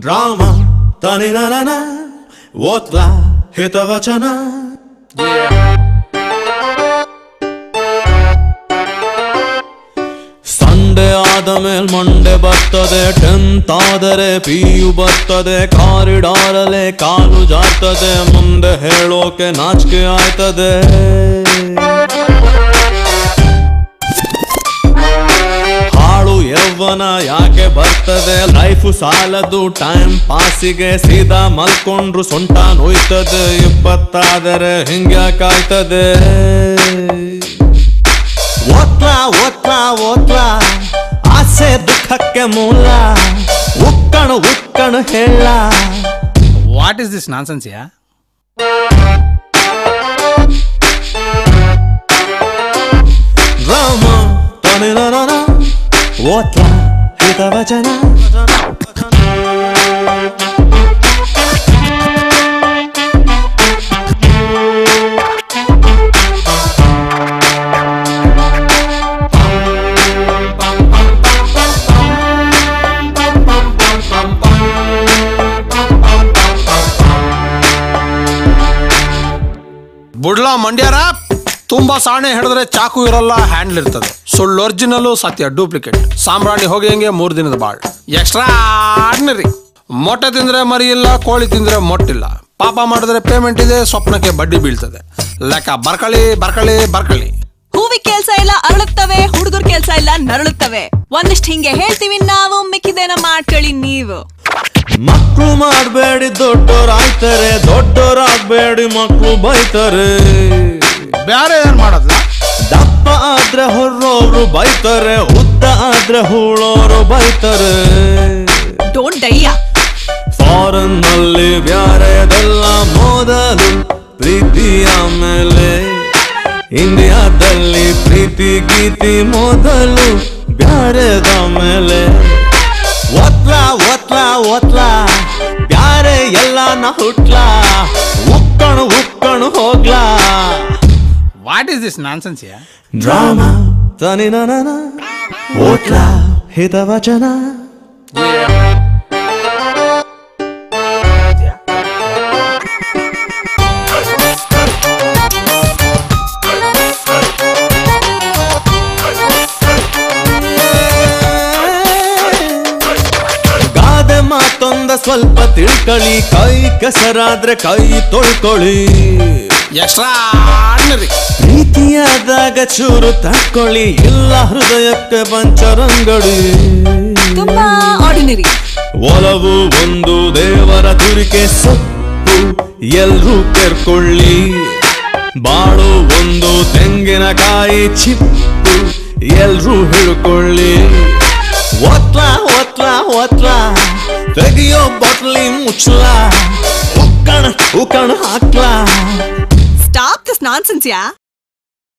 Drama, taninana, Wotla, Hitavachana. Sunday ಆದ ಮೇಲ್ ಮಂಡೆ ಬರ್ತದೆ, 10th ಆದರೆ PU ಬರ್ತದೆ, ಕಾರಿಡಾರಲ್ಲೇ ಕಾಲು ಜಾರ್ತದೆ, ಮುಂದೆ ಹೇಳೋಕೆ ನಾಚಿಕೆ ಆಯ್ತದೆ. ಹಾಳು ಯೌವನ ಯಾಕೆ ಬರ್ತದೆ, ಲೈಫು ಸಾಲದು ಟೈಮ್ ಪಾಸಿಗೆ, ಸೀದಾ ಮಲ್ಕೊಂಡ್ರು ಸೊಂಟ ನೋಯ್ತದೆ, 20 ಹಿಂಗ್ಯಾಕಾಯ್ತದೆ. ಓತ್ಲಾ ಓತ್ಲಾ ಓತ್ಲಾ ಆಸೆ ದುಃಖಕ್ಕೆ ಮೂಲ, ಉಕ್ಕಣು ಉಕ್ಕಣು ಹೇಳ. ವಾಟ್ ಇಸ್ ದಿಸ್ ನಾನ್ಸೆನ್ಸ್ ಯಾ? ರಾಮ ತನಿನನ ಓತ್ಲಾ ಹಿತವಚನ. ಬುಡ್ಲಾ ಮಂಡ್ಯಾರ ತುಂಬಾ ಸಾಣೆ ಹಿಡಿದ್ರೆ ಚಾಕು ಇರಲ್ಲ, ಹ್ಯಾಂಡ್ಲ್ ಇರ್ತದೆ. ಸುಳ್ಳು ಒರಿಜಿನಲ್, ಸತ್ಯ ಡೂಪ್ಲಿಕೇಟ್. ಸಾಂಬ್ರಾಣಿ ಹೋಗಿ ಹೆಂಗೆ 3 ದಿನದ ಬಾಳ್. Extra ordinary. ಮೊಟ್ಟೆ ತಿಂದ್ರೆ ಮರಿ ಇಲ್ಲ, ಕೋಳಿ ತಿಂದ್ರೆ ಮೊಟ್ಟಿಲ್ಲ. ಪಾಪ ಮಾಡಿದ್ರೆ ಪೇಮೆಂಟ್ ಇದೆ, ಸ್ವಪ್ನಕ್ಕೆ ಬಡ್ಡಿ ಬೀಳ್ತದೆ. ಲೆಕ್ಕ ಬರ್ಕಳಿ ಬರ್ಕಳಿ ಬರ್ಕಳಿ. ಹೂವಿ ಕೆಲ್ಸ ಇಲ್ಲ ಅರಳುತ್ತವೆ, ಹುಡುಗರ್ ಕೆಲ್ಸ ಇಲ್ಲ ನರಳುತ್ತವೆ. ಒಂದಿಷ್ಟು ಹಿಂಗೆ ಹೇಳ್ತೀವಿ ನಾವು, ಮಿಕ್ಕಿದೇನ ಮಾಡ್ಕೊಳ್ಳಿ ನೀವು. ಮಕ್ಕಳು ಮಾಡಬೇಡಿ ದೊಡ್ಡೋರಾಯ್ತಾರೆ, ದೊಡ್ಡೋರಾಗಬೇಡಿ ಮಕ್ಕಳು ಬೈತಾರೆ. ಬ್ಯಾರೆ ಏನ್ ಮಾಡೋದ್ಲ? ದಪ್ಪ ಆದ್ರೆ ಹೊರ್ರೋರು ಬೈತಾರೆ, ಉದ್ದ ಆದ್ರೆ ಹೂಳೋರು ಬೈತಾರೆ. ಡೋಂಟ್ ಡೈಯ. ಫಾರಿನ್ ನಲ್ಲಿ ಬ್ಯಾರೆದೆಲ್ಲ ಮೊದಲು, ಪ್ರೀತಿ ಆಮೇಲೆ. ಇಂಡಿಯಾದಲ್ಲಿ ಪ್ರೀತಿ ಗೀತಿ ಮೊದಲು, ಬ್ಯಾರೆದ ಮೇಲೆ. ಒತ್ಲಾ ಒತ್ಲಾ ಒತ್ಲಾ ಬ್ಯಾರೆ ಎಲ್ಲ ನ ಹುಟ್ಲಾ, ಉಕ್ಕಣು ಉಕ್ಕಣು ಹೋಗ್ಲಾ. ವಾಟ್ ಇಸ್ ದಿಸ್ ನಾನ್ಸೆನ್ಸ್ ಯಾ? ಡ್ರಾಮಾ ತನಿನನ ಓತ್ಲಾ ಹಿತವಚನ. ಮಾತೊಂದ ಸ್ವಲ್ಪ ತಿಳ್ಕೊಳ್ಳಿ, ಕೈ ಕೆಸರಾದ್ರೆ ಕೈ ತೊಳ್ಕೊಳ್ಳಿ. Extra ordinary. ಪ್ರೀತಿಯಾದಾಗ ಚೂರು ತಕ್ಕೊಳ್ಳಿ, ಇಲ್ಲ ಹೃದಯಕ್ಕೆ ಪಂಚರಂಗಡಿ. ತುಂಬಾ ಆರ್ಡಿನರಿ. ಒಲವು ಒಂದು ದೇವರ ತುರಿಕೆ ಸೊಪ್ಪು, ಎಲ್ರೂ ಕೆರ್ಕೊಳ್ಳಿ. ಬಾಳು ಒಂದು ತೆಂಗಿನಕಾಯಿ ಚಿಪ್ಪು, ಎಲ್ರೂ ಹಿಡ್ಕೊಳ್ಳಿ. ಒತ್ಲಾ ಒತ್ಲಾ ಒತ್ಲಾ ತೆಗಿಯೋ ಬಾಟ್ಲಿ ಮುಚ್ಚಲಾ, ಉಕ್ಕಣ ಉಕ್ಕಣ ಹಾಕ್ಲಾ. Stop this nonsense yeah.